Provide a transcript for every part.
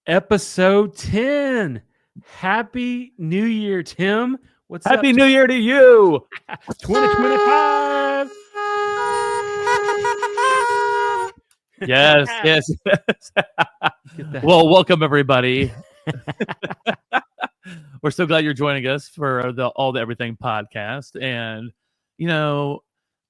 Episode 10. Happy New Year, Tim. What's Happy up? New Year to you. 2025. Yes. Get that. Well, welcome everybody. We're so glad you're joining us for the All the Everything podcast. And, you know,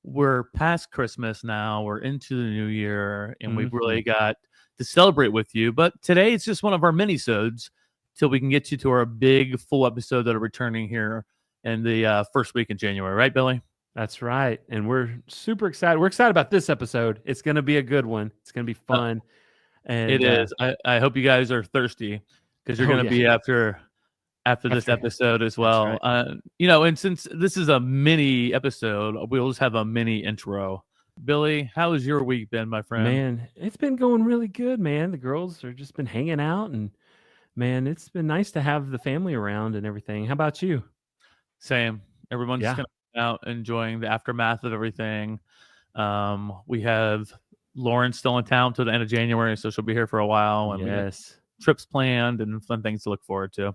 we're past Christmas now. We're into the new year, and we've really got to celebrate with you. But today it's just one of our mini-sodes till we can get you to our big full episode that are returning here in the first week in January. Right, Billy? That's right. And we're super excited. We're excited about this episode. It's going to be a good one. It's going to be fun. And it is. I hope you guys are thirsty because you're going to be after this episode as well. Right. And since this is a mini episode, we'll just have a mini intro. Billy, how has your week been, my friend? Man, it's been going really good, man. The girls are just been hanging out, and man, it's been nice to have the family around and everything. How about you? Same. Everyone's just kind of out enjoying the aftermath of everything. We have Lauren still in town till the end of January, so she'll be here for a while. And we have trips planned and fun things to look forward to.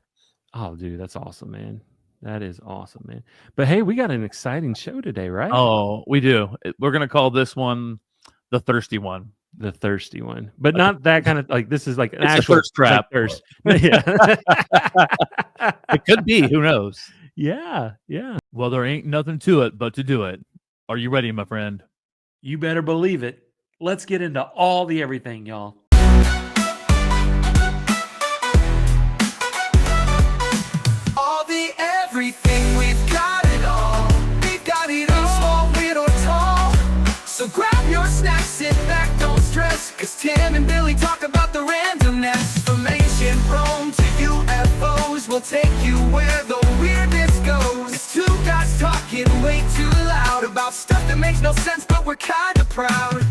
Oh, dude, that's awesome, man. That is awesome, man. But hey, we got an exciting show today, right? Oh, we do. We're going to call this one the thirsty one. The thirsty one. But not that kind of, like, this is like an it's actual thirst trap. Like thirst. Yeah. It could be. Who knows? Yeah. Well, there ain't nothing to it but to do it. Are you ready, my friend? You better believe it. Let's get into all the everything, y'all. Everything, we've got it all. We've got it all. Small, big, or tall. So grab your snacks, sit back, don't stress. Cause Tim and Billy talk about the randomness. Information prone to UFOs will take you where the weirdness goes. It's two guys talking way too loud about stuff that makes no sense, but we're kinda proud.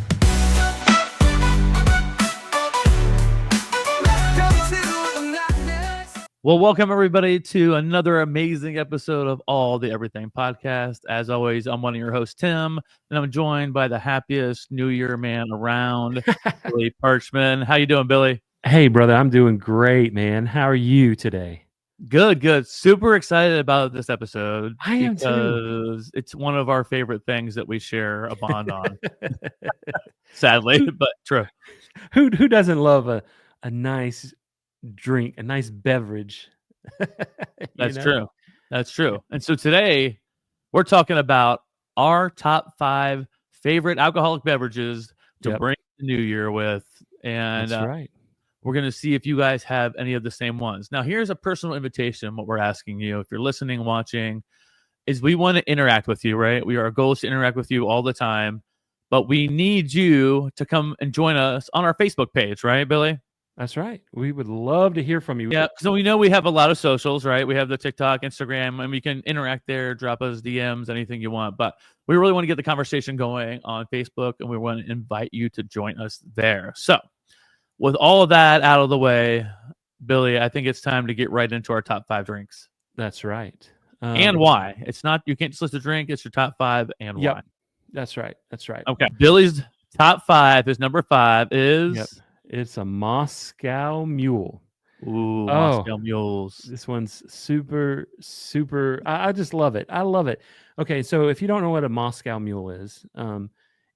Well, welcome everybody to another amazing episode of All the Everything podcast. As always, I'm one of your hosts, Tim, and I'm joined by the happiest New Year man around, Billy Parchman. How you doing, Billy? Hey, brother, I'm doing great, man. How are you today? Good. Super excited about this episode. I am too. Because it's one of our favorite things that we share a bond on. Sadly, but true. Who doesn't love a nice drink, a nice beverage? That's true. And so today we're talking about our top 5 favorite alcoholic beverages to bring the new year with. And that's right. We're going to see if you guys have any of the same ones. Now, here's a personal invitation. What we're asking you, if you're listening, watching, is we want to interact with you, right? Our goal is to interact with you all the time, but we need you to come and join us on our Facebook page, right, Billy? That's right. We would love to hear from you. Yeah, so we know we have a lot of socials, right? We have the TikTok, Instagram, and we can interact there, drop us DMs, anything you want. But we really want to get the conversation going on Facebook, and we want to invite you to join us there. So with all of that out of the way, Billy, I think it's time to get right into our top 5 drinks. That's right. And why. It's not, you can't just list a drink, it's your top 5 and why. That's right. Okay. Billy's top 5, his number 5 is... It's a Moscow Mule. Ooh, Moscow Mules. This one's super. I just love it. I love it. Okay, so if you don't know what a Moscow Mule is,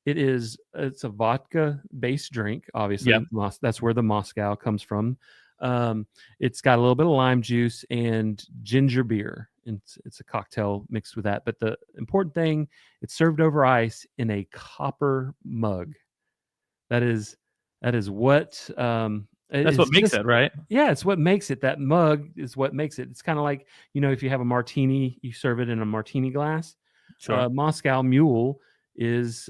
it's a vodka-based drink, obviously. Yep. That's where the Moscow comes from. It's got a little bit of lime juice and ginger beer. It's a cocktail mixed with that. But the important thing, it's served over ice in a copper mug. That is what that's what makes it, right? Yeah, it's what makes it. That mug is what makes it. It's kind of like, if you have a martini, you serve it in a martini glass. Sure. Moscow Mule is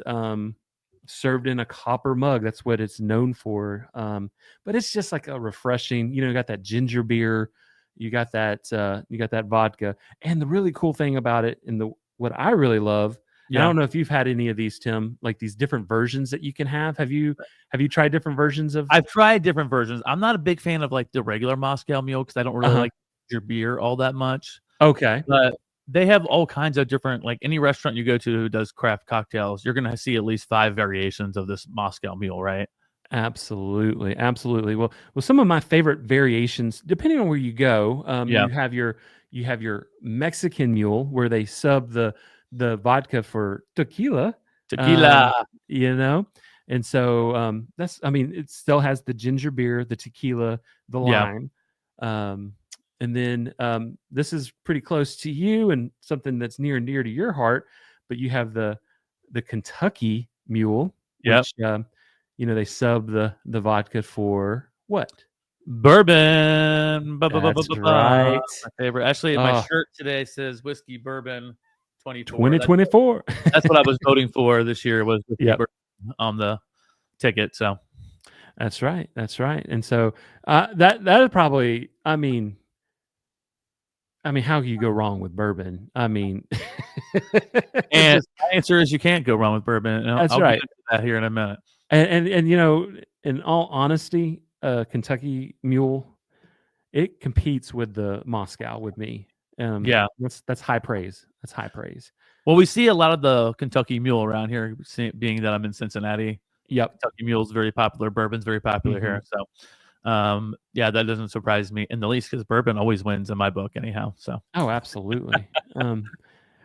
served in a copper mug. That's what it's known for. But it's just like a refreshing, you got that ginger beer, you got that vodka. And the really cool thing about it, and what I really love, I don't know if you've had any of these, Tim, like these different versions that you can have. Have you tried different versions of? I've tried different versions. I'm not a big fan of like the regular Moscow Mule because I don't really like your beer all that much. Okay. But they have all kinds of different, like any restaurant you go to who does craft cocktails, you're going to see at least 5 variations of this Moscow Mule, right? Absolutely, absolutely. Well, some of my favorite variations, depending on where you go, Yeah. you have your Mexican mule where they sub the vodka for tequila, Tequila. um, you know, and so that's I mean it still has the ginger beer, the tequila, the Yeah. lime, um, and then this is pretty close to you and something that's near and dear to your heart, but you have the Kentucky mule, Yep. which they sub the vodka for what? Bourbon. That's right. My favorite. Actually, my Oh, shirt today says whiskey bourbon 24. That's 2024. that's what I was voting for this year was whiskey Yep. bourbon on the ticket. So That's right. That's right. And so that is probably I mean, how can you go wrong with bourbon? I mean, it and just my answer is you can't go wrong with bourbon. And that's I'll get right. into that here in a minute. And in all honesty, Kentucky Mule, it competes with the Moscow with me. Yeah. That's high praise. That's high praise. Well, we see a lot of the Kentucky Mule around here, being that I'm in Cincinnati. Yep. Kentucky Mule is very popular. Bourbon's very popular here. So, yeah, that doesn't surprise me in the least because bourbon always wins in my book, anyhow. So, Oh, absolutely. And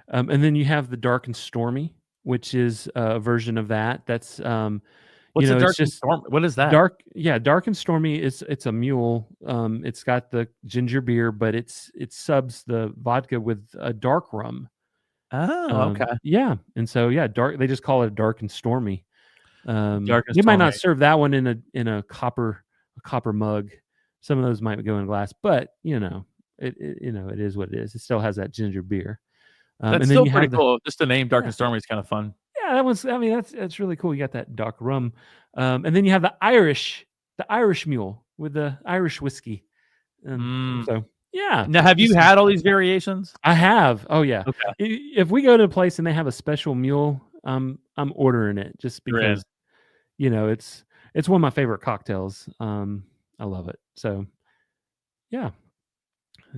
then you have the Dark and Stormy, which is a version of that. That's what's the it's dark and just storm? What is that? dark. Yeah, Dark and Stormy. It's a mule. It's got the ginger beer, but it subs the vodka with a dark rum. Oh, okay. Yeah, and so dark. They just call it Dark and Stormy. Dark and You might not stormy. serve that one in a copper mug. Some of those might go in glass, but it is what it is. It still has that ginger beer. That's and then still you pretty have the cool. Just the name Dark yeah, and Stormy is kind of fun. yeah, that one's. I mean, that's really cool. You got that dark rum, and then you have the Irish mule with the Irish whiskey. So yeah. Now, have you had all these variations? I have. Oh yeah. Okay. If we go to a place and they have a special mule, I'm ordering it just You're in. because it's one of my favorite cocktails. I love it. So yeah.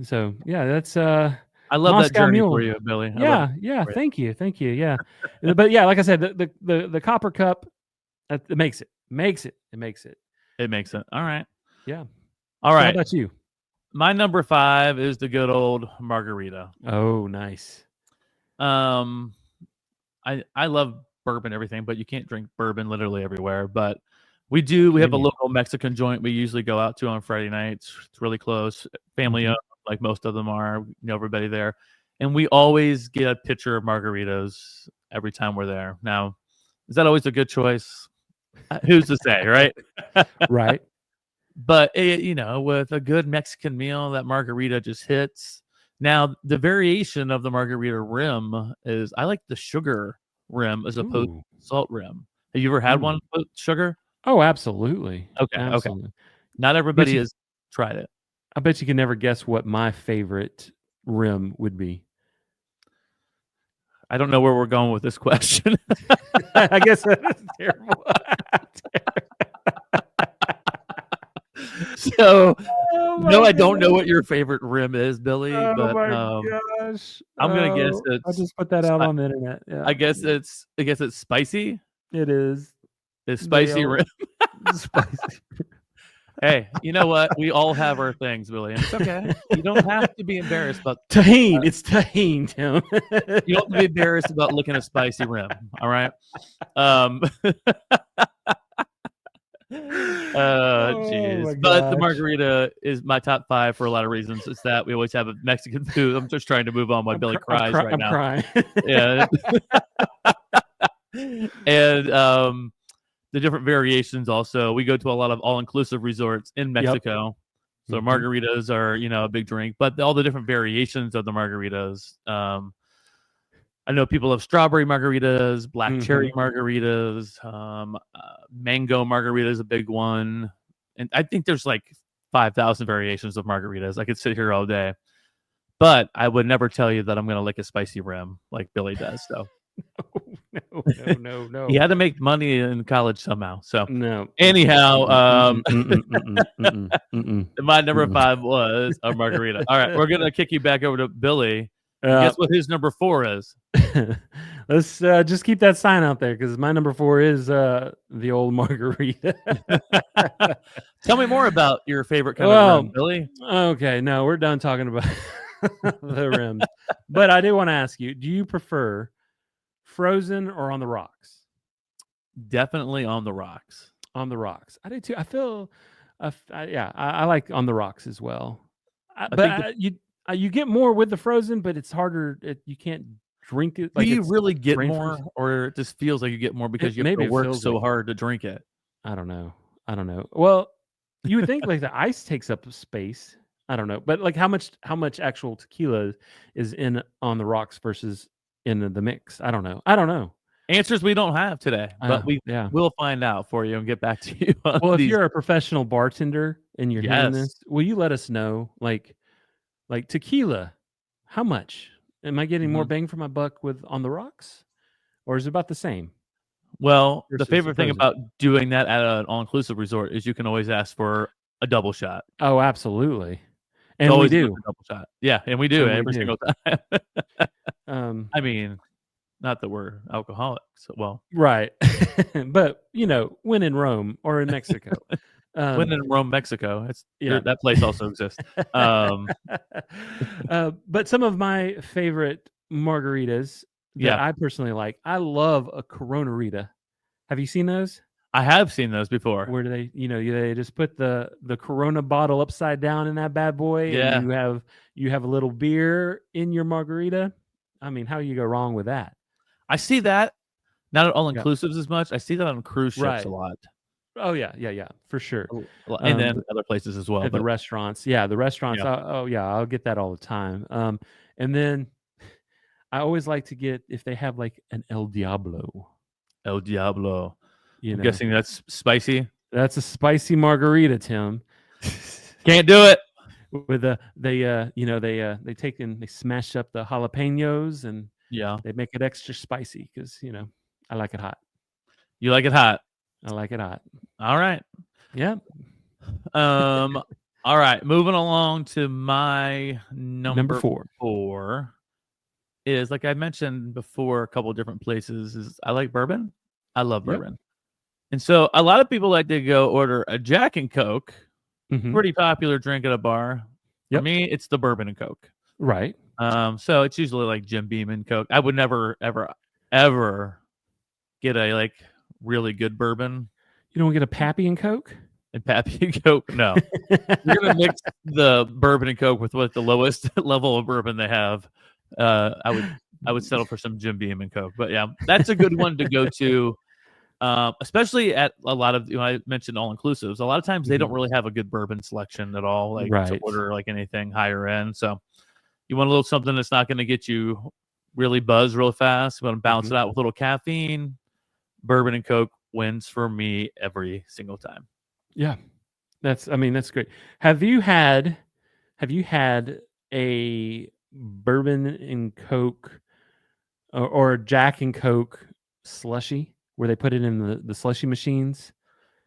So yeah, that's I love that Moscow journey Mule. for you, Billy. Yeah, thank you. Yeah. But yeah, like I said, the copper cup it makes it. It makes it. It makes it. All right. Yeah. All So how right. about you? My number 5 is the good old margarita. Oh, nice. I love bourbon and everything, but you can't drink bourbon literally everywhere. But we have a local Mexican joint we usually go out to on Friday nights. It's really close, family owned, like most of them are. You know everybody there, and we always get a pitcher of margaritas every time we're there. Now, is that always a good choice? Who's to say, right? Right. But with a good Mexican meal, that margarita just hits. Now, the variation of the margarita rim is I like the sugar rim as opposed to salt rim. Have you ever had one with sugar? Oh, absolutely. Okay. Absolutely. Not everybody has tried it. I bet you can never guess what my favorite rim would be. I don't know where we're going with this question. I guess that's terrible. So, no, I don't know what your favorite rim is, Billy. Oh but my gosh! I'm gonna guess it's. I'll just put that out on the internet. Yeah. I guess it's spicy. It is. It's spicy rim. Spicy. Hey, you know what? We all have our things, Billy. And it's okay. You don't have to be embarrassed about tahine. It's tahine, Tim. You don't have to be embarrassed about looking a spicy rim. All right. Jeez. But the margarita is my top 5 for a lot of reasons. It's that we always have a Mexican food. I'm just trying to move on while Billy cries right now. I'm crying. Yeah. And the different variations also. We go to a lot of all-inclusive resorts in Mexico. So margaritas are, a big drink, but all the different variations of the margaritas. I know people have strawberry margaritas, black cherry margaritas, mango margarita is a big one. And I think there's like 5,000 variations of margaritas. I could sit here all day. But I would never tell you that I'm going to lick a spicy rim like Billy does. So No. He had to make money in college somehow. So no. Anyhow, my number 5 was a margarita. All right, we're gonna kick you back over to Billy. Guess what his number 4 is? Let's just keep that sign out there because my number 4 is the old margarita. Tell me more about your favorite kind of rim, Well, Billy. okay, no, we're done talking about the rims. But I do want to ask you: do you prefer frozen or on the rocks? Definitely on the rocks. On the rocks, I do too. I feel, yeah, I like on the rocks as well. I think You get more with the frozen, but it's harder. You can't drink it do like you it's really get brain more, freeze. or it just feels like you get more because you have Maybe to it work feels so like hard to drink it? I don't know. I don't know. Well, you would think like the ice takes up space. I don't know, but like how much actual tequila is in on the rocks versus in the mix? I don't know. I don't know. Answers we don't have today, but we Yeah. will find out for you and get back to you on Well, if these. you're a professional bartender and you're hearing Yes. this, will you let us know like tequila, how much? Am I getting more Mhm. bang for my buck with on the rocks, or is it about the same Well, the versus the favorite thing frozen? about doing that at an all-inclusive resort is you can always ask for a double shot. Oh, absolutely, It's and we always good do, for double shot. Yeah, and we do and we every do. single time. Um, I mean, not that we're alcoholics. Well, right, but when in Rome or in Mexico, when um, in Rome, Mexico, it's there, yeah. that place also exists. Um, But some of my favorite margaritas that yeah, I personally like, I love a Corona Rita. Have you seen those? I have seen those before. Where do they just put the Corona bottle upside down in that bad boy, and Yeah, you have a little beer in your margarita. I mean, how you go wrong with that? I see that. Not at Yeah, all-inclusives as much. I see that on cruise ships a right. lot, Oh yeah, yeah, yeah, for sure. and then But other places as well. at the But restaurants, yeah, the restaurants. yeah, Oh yeah, I'll get that all the time. And then I always like to get if they have like an El Diablo. El Diablo. You I'm know, guessing that's spicy. that's a spicy margarita, Tim. Can't do it. With they take and they smash up the jalapenos and Yeah, they make it extra spicy because I like it hot. you like it hot. I like it hot. All right. Yeah. Um. All right. Moving along to my Number number 4. 4 is like I mentioned before, a couple different places. Is I like bourbon. I love Yep. bourbon, and so a lot of people like to go order a Jack and Coke. Hmm. Pretty popular drink at a bar. For Yep. me, it's the bourbon and Coke. Right. So it's usually like Jim Beam and Coke. I would never, ever, ever get a like really good bourbon You don't get a Pappy and Coke? and Pappy and Coke. No, you're gonna mix the bourbon and Coke with what the lowest level of bourbon they have. I would settle for some Jim Beam and Coke. But yeah, that's a good one to go to. Especially at a lot of I mentioned all inclusives. A lot of times they don't Mhm. really have a good bourbon selection at all, like to Right. order like anything higher end. So you want a little something that's not going to get you really buzzed real fast. You want to balance Mhm. it out with a little caffeine. Bourbon and Coke wins for me every single time. Yeah. That's great. Have you had a bourbon and Coke or a Jack and Coke slushy where they put it in the slushy machines?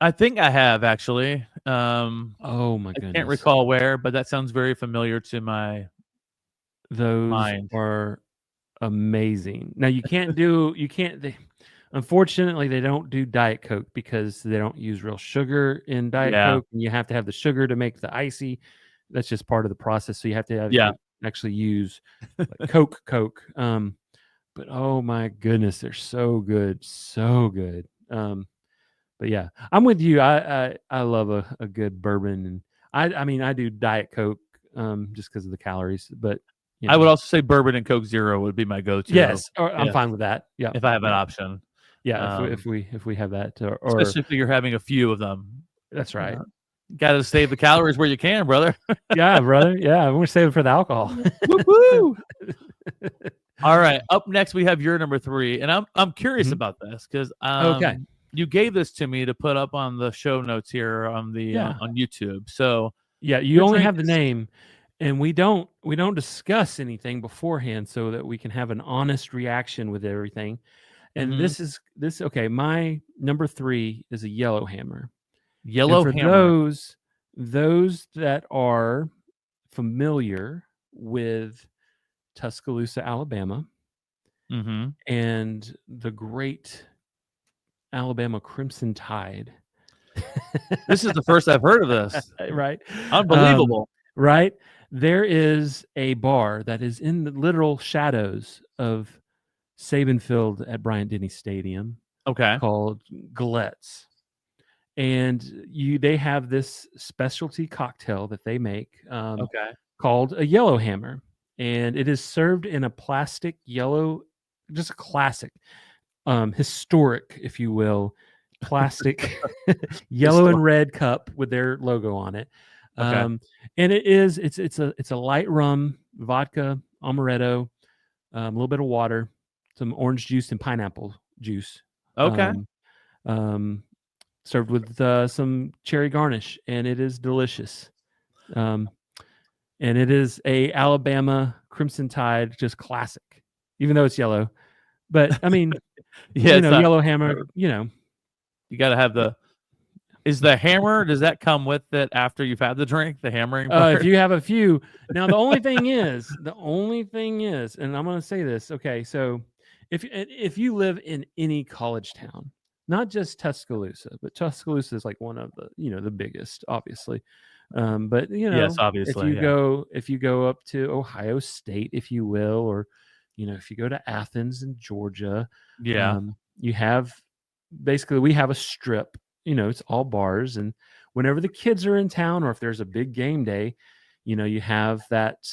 I think I have actually. Oh my I can't goodness. recall where, but that sounds very familiar to my Those mind. are amazing. Now you can't unfortunately they don't do Diet Coke because they don't use real sugar in Diet Yeah, Coke, and you have to have the sugar to make the icy. That's just part of the process. So you have to yeah. actually use like Coke. But oh my goodness, they're so good, so good. But yeah, I'm with you. I love a good bourbon, and I do Diet Coke just because of the calories. But you I would know, also say bourbon and Coke Zero would be my go-to yes, or I'm if fine with that. Yeah, if I have an yeah, option. yeah. If we Um, if we if we have that, or especially if you're having a few of them. that's right. Got to save the calories where you can, brother. Yeah, brother. Yeah, we're saving for the alcohol. Woo-hoo! All right. Up next, we have your number 3, and I'm curious Mhm. about this because Okay. you gave this to me to put up on the show notes here on the Yeah. on YouTube. So Yeah, you your only drink have the is name, and we don't discuss anything beforehand so that we can have an honest reaction with everything. And mhm, this okay, my number 3 is a Yellowhammer. And Yellow for Hammer. those that are familiar with Tuscaloosa, Alabama, Mm-hmm. and the great Alabama Crimson Tide. This is the first I've heard of this. Right? Unbelievable. Right? There is a bar that is in the literal shadows of Saban Field at Bryant-Denny Stadium Okay. called Gillette's. And they have this specialty cocktail that they make Okay. called a Yellow Hammer. And it is served in a plastic yellow, just a classic, historic, if you will, plastic yellow and red cup with their logo on it. Okay. And it's a light rum, vodka, amaretto, a little bit of water, some orange juice and pineapple juice. Okay. Served with some cherry garnish, and it is delicious. And it is a Alabama Crimson Tide, just classic, even though it's yellow. But I mean, Yeah, it's not, Yellow Hammer, you got to have the. Is the hammer? Does that come with it after you've had the drink? The hammering part? if you have a few. Now, the only thing is, and I'm going to say this. Okay, so if you live in any college town, not just Tuscaloosa, but Tuscaloosa is like one of the the biggest, obviously. But Yes, obviously, if you go up to Ohio State, if you will, or if you go to Athens in Georgia, Yeah. you have basically we have a strip. It's all bars, and whenever the kids are in town, or if there's a big game day, you have that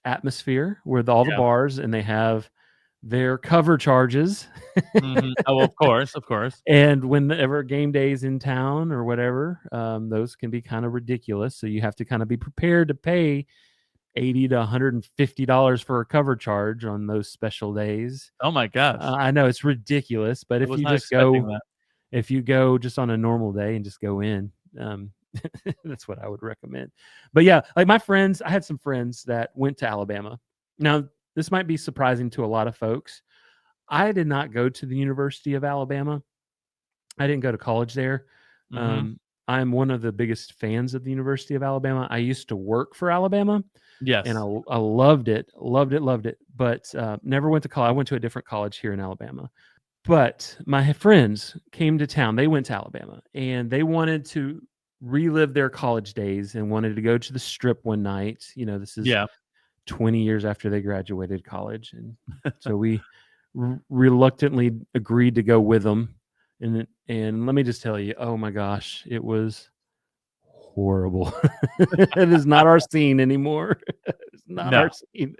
atmosphere with all the bars, and they have their cover charges. Mm-hmm. Oh, of course. And whenever game day is in town or whatever, those can be kind of ridiculous. So you have to kind of be prepared to pay $80 to $150 for a cover charge on those special days. Oh my gosh. I know it's ridiculous, but if you go just on a normal day and just go in, that's what I would recommend. But yeah, like I had some friends that went to Alabama. Now, this might be surprising to a lot of folks. I did not go to the University of Alabama. I didn't go to college there. Mm-hmm. I'm one of the biggest fans of the University of Alabama. I used to work for Alabama. Yes. And I loved it, but never went to college. I went to a different college here in Alabama. But my friends came to town. They went to Alabama, and they wanted to relive their college days and wanted to go to the Strip one night. This is 20 years after they graduated college. And so we reluctantly agreed to go with them. And let me just tell you, oh my gosh, it was horrible. It is not our scene anymore. It's not our scene.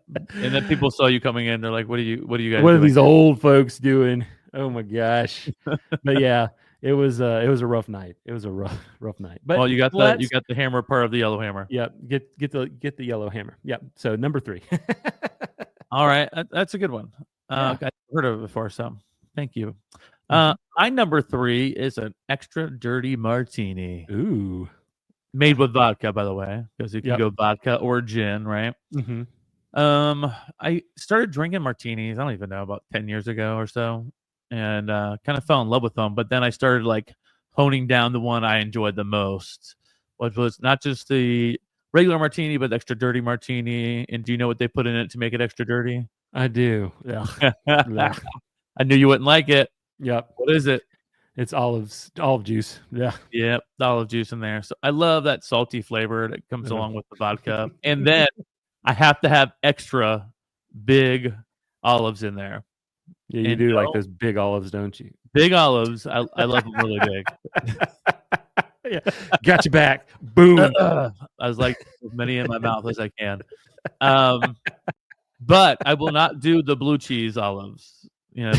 And then people saw you coming in. They're like, what are you guys what doing? are these old folks doing? Oh my gosh. But yeah, it was a rough night. It was a rough night. But you got the hammer part of the Yellow Hammer. Yep. Get the Yellow Hammer. Yep. So number 3. All right. That's a good one. I've heard of it before, so thank you. My number 3 is an extra dirty martini. Ooh. Made with vodka, by the way, because you can go vodka or gin, right? Mm-hmm. I started drinking martinis, I don't even know, about 10 years ago or so, and kind of fell in love with them. But then I started like honing down the one I enjoyed the most, which was not just the regular martini, but the extra dirty martini. And do you know what they put in it to make it extra dirty? I do. Yeah. I knew you wouldn't like it. Yep. What is it? It's olive juice. Yeah. Yep, olive juice in there. So I love that salty flavor that comes along with the vodka. And then I have to have extra big olives in there. Yeah, you do like those big olives, don't you? Big olives. I love them really big. Yeah. Got you back. Boom. I was like, as many in my mouth as I can. But I will not do the blue cheese olives.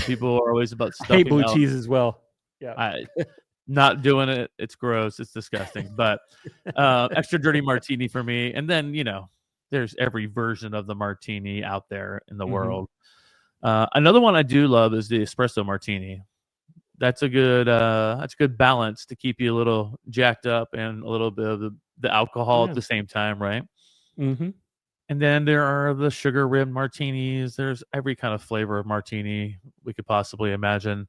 People are always about stuffing. I hate blue cheese as well. Yeah. Not doing it. It's gross. It's disgusting. But extra dirty martini for me. And then, there's every version of the martini out there in the world. Another one I do love is the espresso martini. That's a good balance to keep you a little jacked up and a little bit of the alcohol at the same time, right? Mm-hmm. And then there are the sugar rimmed martinis. There's every kind of flavor of martini we could possibly imagine.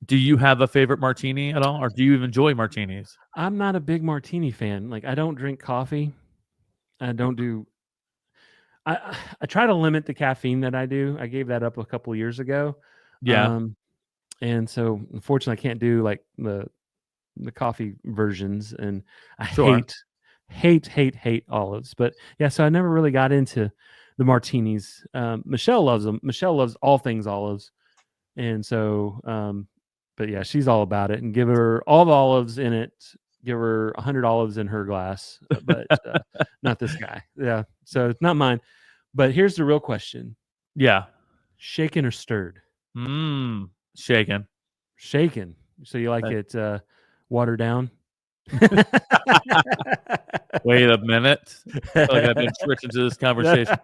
Do you have a favorite martini at all, or do you even enjoy martinis? I'm not a big martini fan. Like, I don't drink coffee. I I try to limit the caffeine that I do. I gave that up a couple years ago. Yeah, And so unfortunately I can't do like the coffee versions, and I sure. hate olives. But yeah, so I never really got into the martinis. Michelle loves them. Michelle loves all things olives. And so but yeah, she's all about it, and give her all the olives in it. Give her 100 olives in her glass, but not this guy. Yeah, so it's not mine. But here's the real question: Yeah. shaken or stirred? Shaken. Shaken. So you like it watered down? Wait a minute. I feel like I've been tricked into this conversation.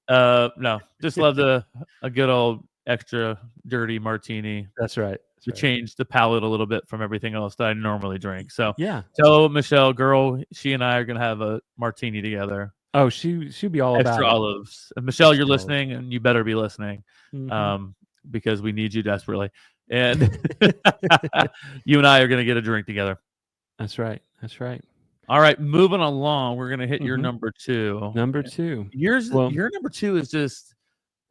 Um, no, just love a good old extra dirty martini That's right. That's to right. change the palate a little bit from everything else that I normally drink. So Yeah. tell Michelle, girl, she and I are gonna have a martini together. Oh, she'd be all Extra about it. olives. And Michelle, you're Extra olives. listening, and you better be listening, Mhm. because we need you desperately. And you and I are gonna get a drink together. That's right. That's right. All right, moving along. We're gonna hit your Mhm. number 2. Number 2. Yours, Well, your number 2 is just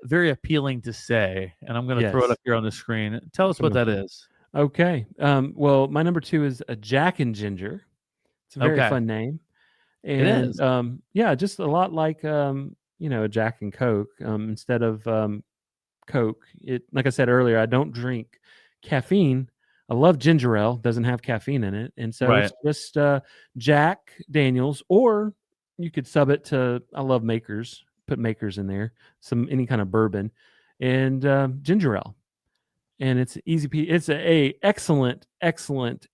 very appealing to say, and I'm gonna throw it yes. up here on the screen. Tell us Come what on. that is. Okay. Well, my number 2 is a Jack and Ginger. It's a very Okay, fun name. it And is. yeah, just a lot like a Jack and Coke. Instead of Coke, it like I said earlier, I don't drink caffeine. I love ginger ale, doesn't have caffeine in it. And so Right. it's just Jack Daniels, or you could sub it to, I love Makers, put Makers in there, any kind of bourbon, and ginger ale. And it's easy. It's a excellent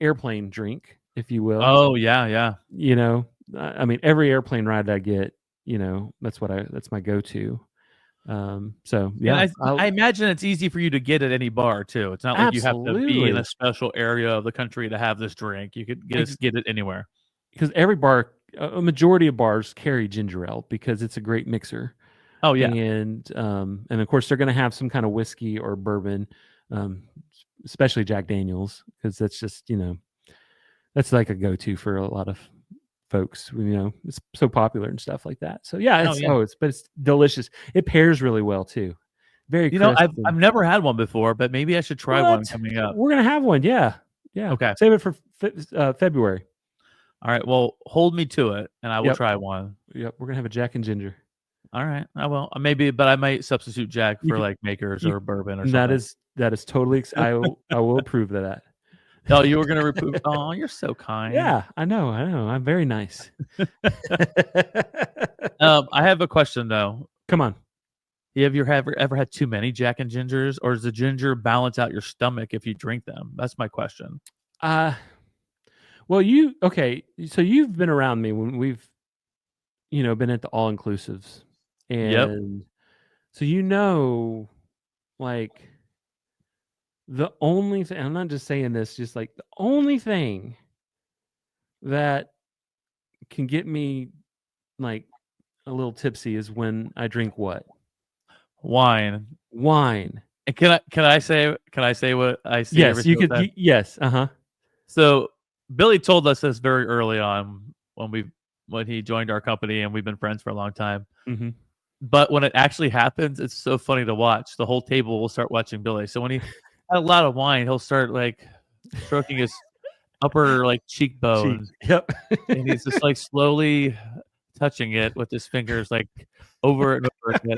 airplane drink, if you will. Oh yeah, yeah. You know, I mean, every airplane ride I get, that's my go-to. So And yeah, I imagine it's easy for you to get at any bar too. It's not like you have to be in a absolutely. special area of the country to have this drink. You could just get it anywhere. Because every bar, a majority of bars carry ginger ale because it's a great mixer. Oh yeah. And of course they're going to have some kind of whiskey or bourbon, um, especially Jack Daniels, because that's just, that's like a go-to for a lot of folks. It's so popular and stuff like that. So yeah, Oh yeah. but it's delicious. It pairs really well too. Very You know, crisp. I've never had one before, but maybe I should try one What? coming up. We're gonna have one. Yeah, yeah. Okay. Save it for February. All right. Well, hold me to it, and I will Yep. try one. Yep. We're gonna have a Jack and Ginger. All right. I will. Maybe, but I might substitute Jack You for could, like Makers you, or bourbon or that something. is totally. I will approve of that. Oh, you were gonna reprove. Oh, you're so kind. Yeah, I know. I'm very nice. I have a question though. Come on. Have you ever had too many Jack and Gingers, or does the ginger balance out your stomach if you drink them? That's my question. Well, okay? So you've been around me when we've, been at the all inclusives, Yep. and so like the only thing. I'm not just saying this, just like the only thing that can get me like a little tipsy is when I drink what? Wine. Wine. And can I say what I see every Yes, you single could. time? Yes. Uh-huh. So Billy told us this very early on when he joined our company, and we've been friends for a long time. Mm-hmm. But when it actually happens, it's so funny to watch. The whole table will start watching Billy. So when he had a lot of wine, he'll start like stroking his upper like cheekbone, Cheeks. Yep. and he's just like slowly touching it with his fingers, like over and over again.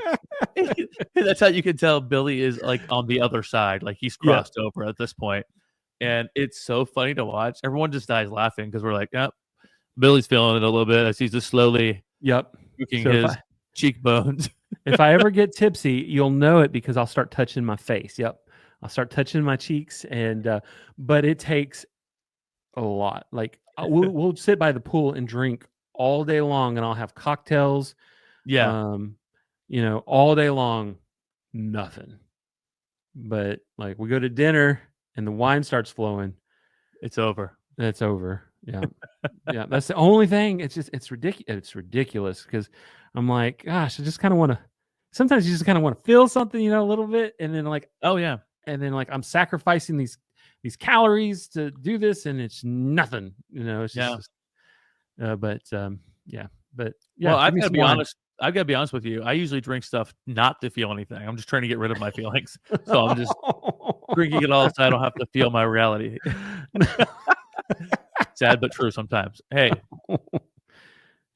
That's how you can tell Billy is like on the other side, like he's Yeah. crossed over at this point. And it's so funny to watch. Everyone just dies laughing because we're like, yep, Billy's feeling it a little bit as he's just slowly Yep. stroking So his cheekbones. if I ever get tipsy, you'll know it because I'll start touching my face. Yep. I'll start touching my cheeks, and but it takes a lot. Like we'll sit by the pool and drink all day long, and I'll have cocktails. Yeah. All day long, nothing. But like we go to dinner and the wine starts flowing, It's over. it's over. Yeah. Yeah. That's the only thing. It's ridiculous. It's ridiculous because I'm like, gosh, I just kind of want to. Sometimes you just kind of want to feel something, a little bit, and then Oh yeah. I'm sacrificing these calories to do this, and it's nothing. It's Yeah. just. But yeah. But yeah, Well, give I've me got to some be wine. honest. I've got to be honest with you. I usually drink stuff not to feel anything. I'm just trying to get rid of my feelings. So I'm just drinking it all so I don't have to feel my reality. Sad but true sometimes. Hey,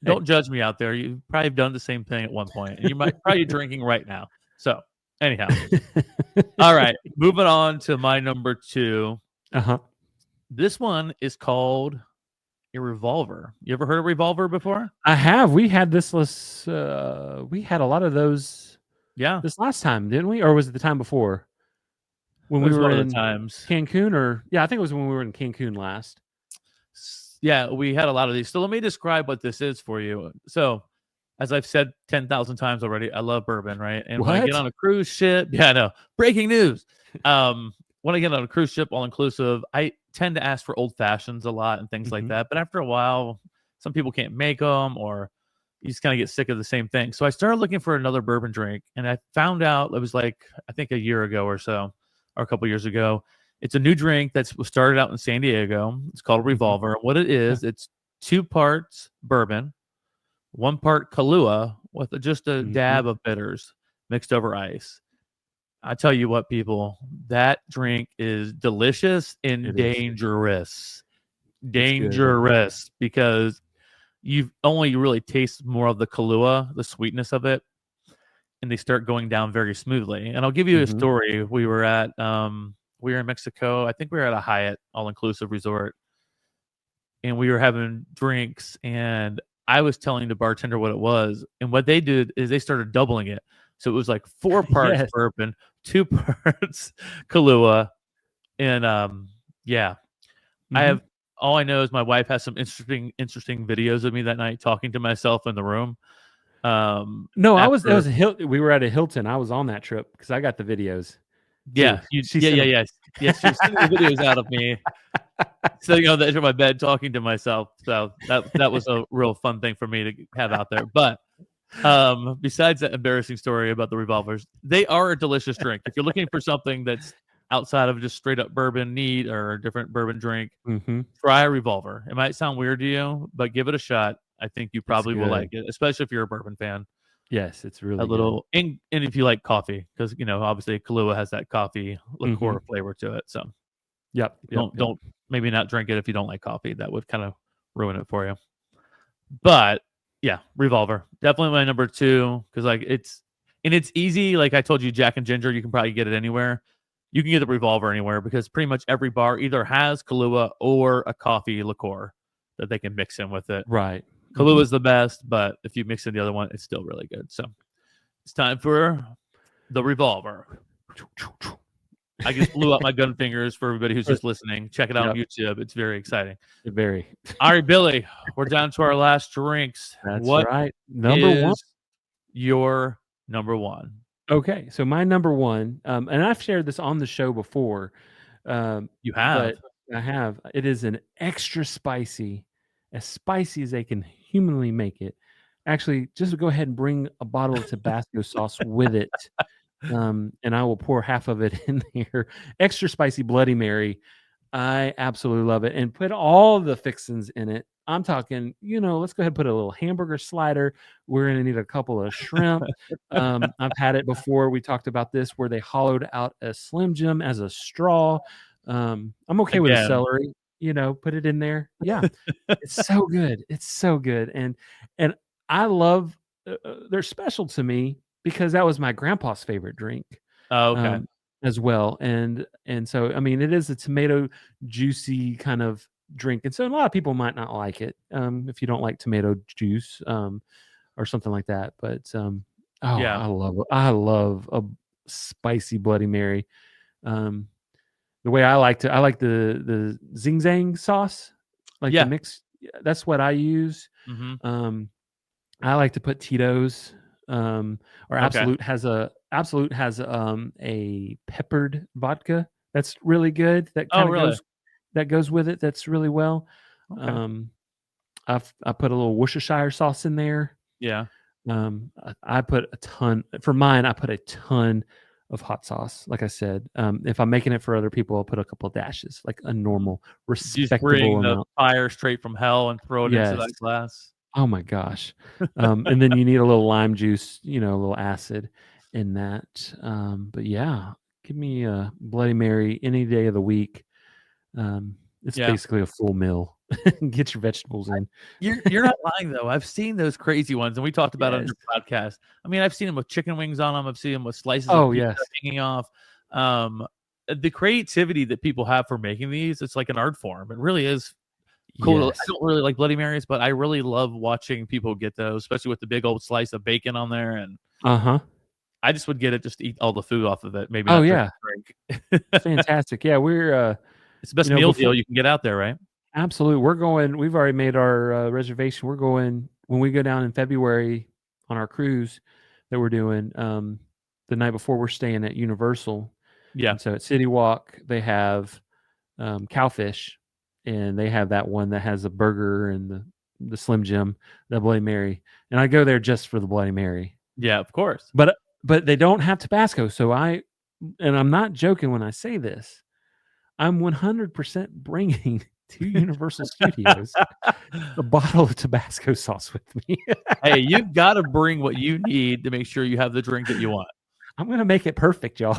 don't judge me out there. You've probably done the same thing at one point, and you might probably drinking right now. So anyhow, all right. Moving on to my number 2. Uh-huh. This one is called a revolver. You ever heard of revolver before? I have. We had this list. We had a lot of those Yeah, this last time, didn't we? Or was it the time before when it we was were one of in the times. Cancun? Or yeah, I think it was when we were in Cancun last. Yeah, we had a lot of these. So let me describe what this is for you. So, as I've said 10,000 times already, I love bourbon, right? And when I get What? on a cruise ship, yeah, I know. Breaking news. When I get on a cruise ship, all inclusive, I tend to ask for old fashions a lot and things like Mhm. that. But after a while, some people can't make them, or you just kind of get sick of the same thing. So I started looking for another bourbon drink, and I found out it was like I think a year ago or so, or a couple years ago. It's a new drink that's started out in San Diego. It's called Mhm. Revolver. What it Yeah. is, it's 2 parts bourbon, 1 part Kahlua with just a Mhm. dab of bitters mixed over ice. I tell you what, people, that drink is delicious and It is. dangerous. It's good. Dangerous because you only really taste more of the Kahlua, the sweetness of it, and they start going down very smoothly. And I'll give you a Mhm. story. We were in Mexico. I think we were at a Hyatt all-inclusive resort, and we were having drinks, and I was telling the bartender what it was, and what they did is they started doubling it. So it was like 4 parts Yes. bourbon, 2 parts Kahlua, and yeah. I Mhm. have all I know is my wife has some interesting videos of me that night talking to myself in the room. No, I was. It After was a Hilton. We were at a Hilton. I was on that trip because I got the videos too. yeah, you She yeah, sent yeah, them. yes. Yes, she was sending the videos out of me sitting on the edge of my bed talking to myself. So that was a real fun thing for me to have out there. But besides that embarrassing story about the revolvers, they are a delicious drink. If you're looking for something that's outside of just straight up bourbon neat or a different bourbon drink, Mhm. try a revolver. It might sound weird to you, but give it a shot. I think you It's probably will like good. it, especially if you're a bourbon fan. Yes, it's A really good. little and if you like coffee, because obviously Kahlua has that coffee liqueur Mhm. flavor to it. So Yep. Yep. Yep. don't maybe not drink it if you don't like coffee. That would kind of ruin it for you. But yeah, revolver definitely my number 2 because like it's easy. Like I told you, Jack and Ginger, you can probably get it anywhere. You can get the revolver anywhere because pretty much every bar either has Kahlua or a coffee liqueur that they can mix in with it. Right. Kahlua Mhm. is the best, but if you mix in the other one, it's still really good. So it's time for the revolver. I just blew up my gun fingers for everybody who's just listening. Check it out on Yep. YouTube. It's very exciting. Very. All right, Billy, we're down to our last drinks. That's What right. Number 1. is your number 1? Okay, so my number 1, and I've shared this on the show before, You have. but I have. It is an extra spicy, as spicy as they can humanly make it. Actually, just go ahead and bring a bottle of Tabasco sauce with it, and I will pour half of it in there. Extra spicy Bloody Mary. I absolutely love it, and put all the fixins in it. I'm talking, let's go ahead and put a little hamburger slider. We're gonna need a couple of shrimp. I've had it before. We talked about this where they hollowed out a Slim Jim as a straw. I'm okay with a Again. celery. Put it in there. Yeah, it's so good. It's so good, and I love. They're special to me because that was my grandpa's favorite drink. Oh, okay. Um, as well, and so I mean, it is a tomato juicy kind of drink, and so a lot of people might not like it if you don't like tomato juice or something like that. But Yeah. I love a spicy Bloody Mary. The way I like the zing zang sauce, like the Yeah. mix. That's what I use. Mm-hmm. I like to put Tito's, or Okay. Absolute has a peppered vodka that's really good. That Oh, kind of really? goes with it. That's really well. Okay. I put a little Worcestershire sauce in there. Yeah. I put a ton for mine. I put a ton of hot sauce. Like I said, if I'm making it for other people, I'll put a couple of dashes, like a normal, Just bring respectable the amount. fire straight from hell and throw it into Yes. that glass. Oh my gosh. And then you need a little lime juice, a little acid in that. But yeah, give me a Bloody Mary any day of the week. It's Yeah. basically a full meal. Get your vegetables in. You're not lying though. I've seen those crazy ones, and we talked about it on Yes. your podcast. I mean, I've seen them with chicken wings on them. I've seen them with slices of Oh, pizza yes. hanging off. The creativity that people have for making these, it's like an art form. It really is cool. Yes. I don't really like Bloody Marys, but I really love watching people get those, especially with the big old slice of bacon on there. And Uh-huh. I just would get it just to eat all the food off of it. Maybe Oh, not yeah. drink. Fantastic. Yeah, we're It's the best meal deal you can get out there, right? absolutely. We've already made our reservation. We're going when we go down in February on our cruise that we're doing. The night before we're staying at Universal. Yeah. And so at City Walk, they have cowfish, and they have that one that has a burger and the Slim Jim, the Bloody Mary. And I go there just for the Bloody Mary. Yeah, of course. But they don't have Tabasco. So and I'm not joking when I say this, I'm 100% bringing to Universal Studios a bottle of Tabasco sauce with me. Hey, you've got to bring what you need to make sure you have the drink that you want. I'm gonna make it perfect, y'all.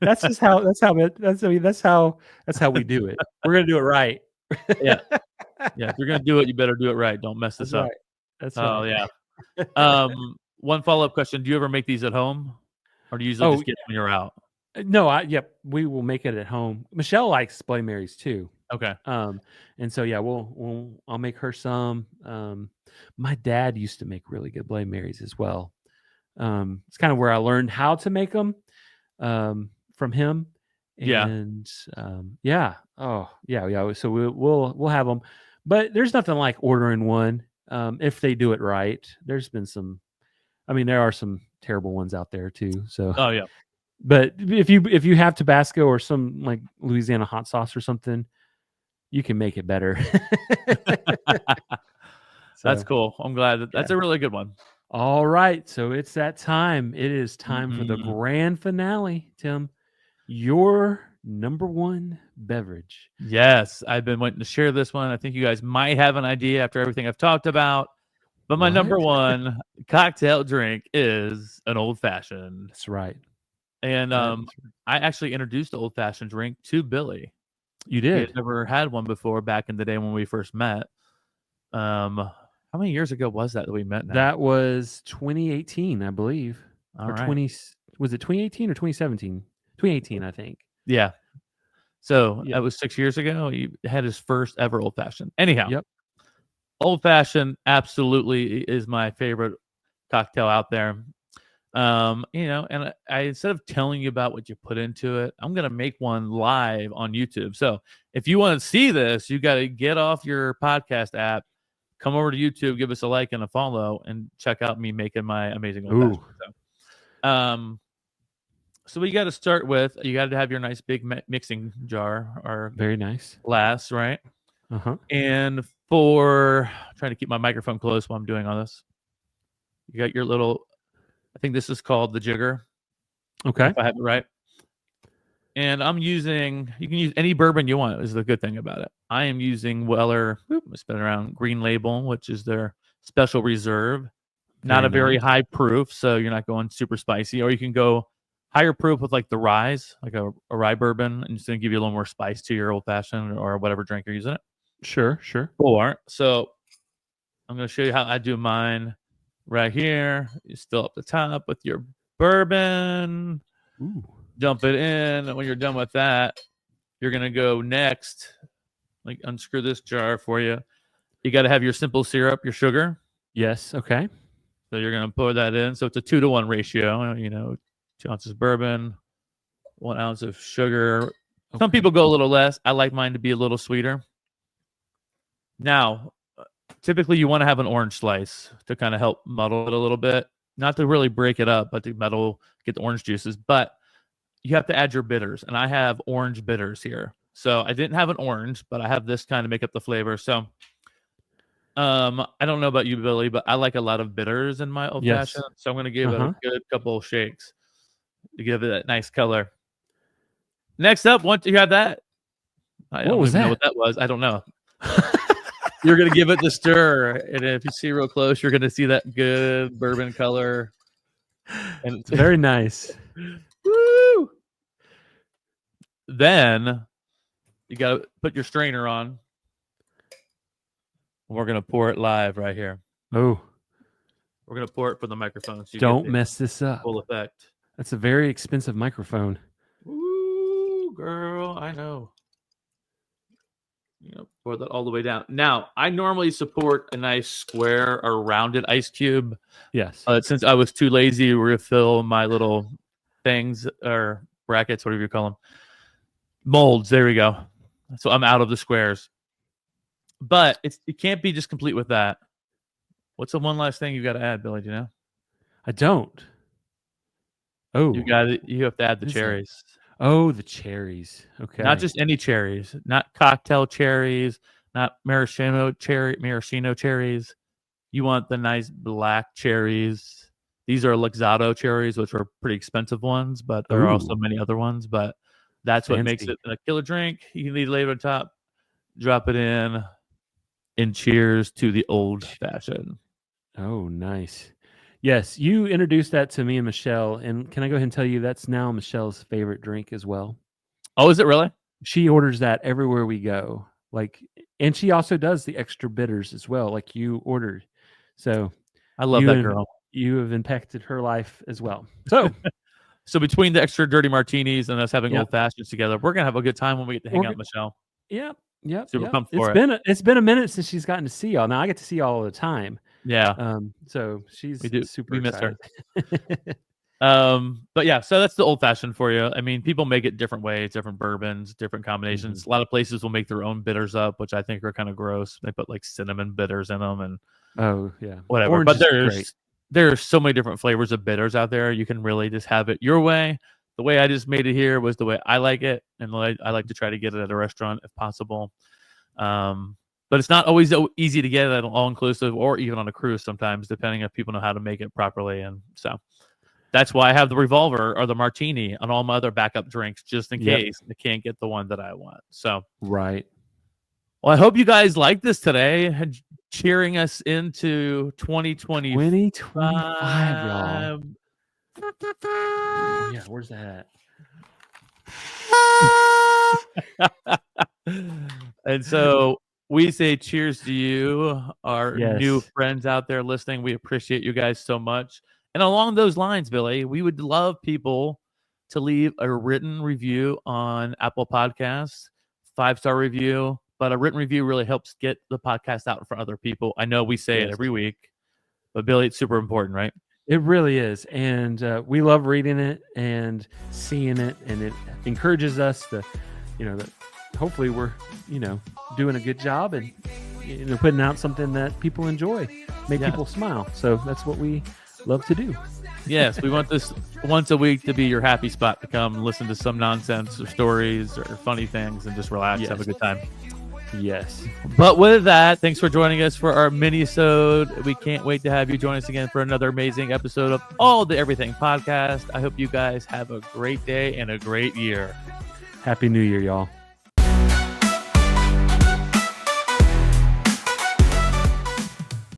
That's how we do it. We're gonna do it right. Yeah. Yeah. If you're gonna do it, you better do it right. Don't mess this That's up. right. That's Oh right. yeah. One follow-up question. Do you ever make these at home? Or do you usually just get them when you're out? No, we will make it at home. Michelle likes Bloody Marys too. Okay. And so yeah, I'll make her some. My dad used to make really good Bloody Marys as well. It's kind of where I learned how to make them from him. And yeah. Oh yeah. So we'll have them, but there's nothing like ordering one if they do it right. There's been there are some terrible ones out there too. So oh yeah. But if you have Tabasco or some like Louisiana hot sauce or something, you can make it better. That's cool. I'm glad that's a really good one. All right, so it's that time. It is time for the grand finale, Tim. Your number one beverage. Yes, I've been wanting to share this one. I think you guys might have an idea after everything I've talked about. But my number one cocktail drink is an old fashioned. That's right. And I actually introduced the old fashioned drink to Billy. You did? He had never had one before back in the day when we first met. How many years ago was that we met now? That was 2018, I believe. All right. Was it 2018 or 2017? 2018, I think. Yeah. So that was 6 years ago. He had his first ever old fashioned. Anyhow. Yep. Old fashioned absolutely is my favorite cocktail out there. And I instead of telling you about what you put into it, I'm gonna make one live on YouTube. So if you want to see this, you got to get off your podcast app, come over to YouTube, give us a like and a follow, and check out me making my amazing old fashioned. So we got to start with, you got to have your nice big mixing jar or very nice glass, right? Uh-huh. And for trying to keep my microphone close while I'm doing all this, you got your little, I think this is called the jigger. Okay. If I have it right. And you can use any bourbon you want, is the good thing about it. I am using Weller, it's been around, Green Label, which is their special reserve. Not a very high proof, so you're not going super spicy. Or you can go higher proof with like the rye, like a rye bourbon, and it's going to give you a little more spice to your old fashioned or whatever drink you're using it. Sure. Or, so I'm going to show you how I do mine right here. You still up the top with your bourbon. Ooh. Dump it in. And when you're done with that, you're going to go next. Like unscrew this jar for you. You got to have your simple syrup, your sugar. Yes. Okay. So you're going to pour that in. So it's a 2-to-1 ratio, 2 ounces bourbon, 1 ounce of sugar. Okay. Some people go a little less. I like mine to be a little sweeter. Now, typically you want to have an orange slice to kind of help muddle it a little bit. Not to really break it up, but to get the orange juices. But you have to add your bitters. And I have orange bitters here. So I didn't have an orange, but I have this kind of make up the flavor. So I don't know about you, Billy, but I like a lot of bitters in my old fashioned. So I'm going to give it a good couple of shakes to give it that nice color. Next up, once you have that, I don't know what that was. I don't know. You're gonna give it the stir, and if you see real close, you're gonna see that good bourbon color. And It's very nice. Woo! Then you gotta put your strainer on. We're gonna pour it live right here. Oh, We're gonna pour it for the microphone. So you don't get the mess this up. full effect. That's a very expensive microphone. Ooh, girl, I know. Pour that all the way down. Now, I normally support a nice square or rounded ice cube. Yes. Since I was too lazy to refill my little things or brackets, whatever you call them. Molds, there we go. So I'm out of the squares. But it can't be just complete with that. What's the one last thing you got to add, Billy? Do you know? I don't. Oh, You have to add the cherries. Oh, the cherries. Okay. Not just any cherries, not cocktail cherries, not maraschino cherries. You want the nice black cherries. These are Luxardo cherries, which are pretty expensive ones, but there are also many other ones. But that's what makes it a killer drink. You can leave it later on top, drop it in, and cheers to the old fashioned. Oh, nice. Yes, you introduced that to me and Michelle, and can I go ahead and tell you that's now Michelle's favorite drink as well? Oh, is it really? She orders that everywhere we go. And she also does the extra bitters as well, like you ordered. So I love that girl. You have impacted her life as well. So between the extra dirty martinis and us having old fashions together, we're gonna have a good time when we get to hang out, Michelle. Yep. Super pumped for It's been a minute since she's gotten to see y'all. Now I get to see y'all all the time. Yeah. So she's super we miss excited. her. But yeah, so that's the old fashioned for you. I mean, people make it different ways, different bourbons, different combinations. A lot of places will make their own bitters up, which I think are kind of gross. They put like cinnamon bitters in them and whatever. Orange but there's so many different flavors of bitters out there. You can really just have it your way. The way I just made it here was the way I like it, and I like to try to get it at a restaurant if possible. But it's not always easy to get at an all-inclusive or even on a cruise sometimes, depending if people know how to make it properly. And so that's why I have the revolver or the martini on all my other backup drinks, just in case I can't get the one that I want. So right. Well, I hope you guys like this today, cheering us into 2020. 2025, y'all. Oh, yeah, where's that? And so we say cheers to you, our new friends out there listening. We appreciate you guys so much. And along those lines, Billy, we would love people to leave a written review on Apple Podcasts, 5-star review. But a written review really helps get the podcast out for other people. I know we say it every week, but Billy, it's super important, right? It really is. And we love reading it and seeing it. And it encourages us to, that hopefully we're, doing a good job and, putting out something that people enjoy, make people smile. So that's what we love to do. Yes, we want this once a week to be your happy spot to come listen to some nonsense or stories or funny things and just relax, have a good time. Yes. But with that, thanks for joining us for our mini-sode. We can't wait to have you join us again for another amazing episode of All the Everything Podcast. I hope you guys have a great day and a great year. Happy New Year, y'all.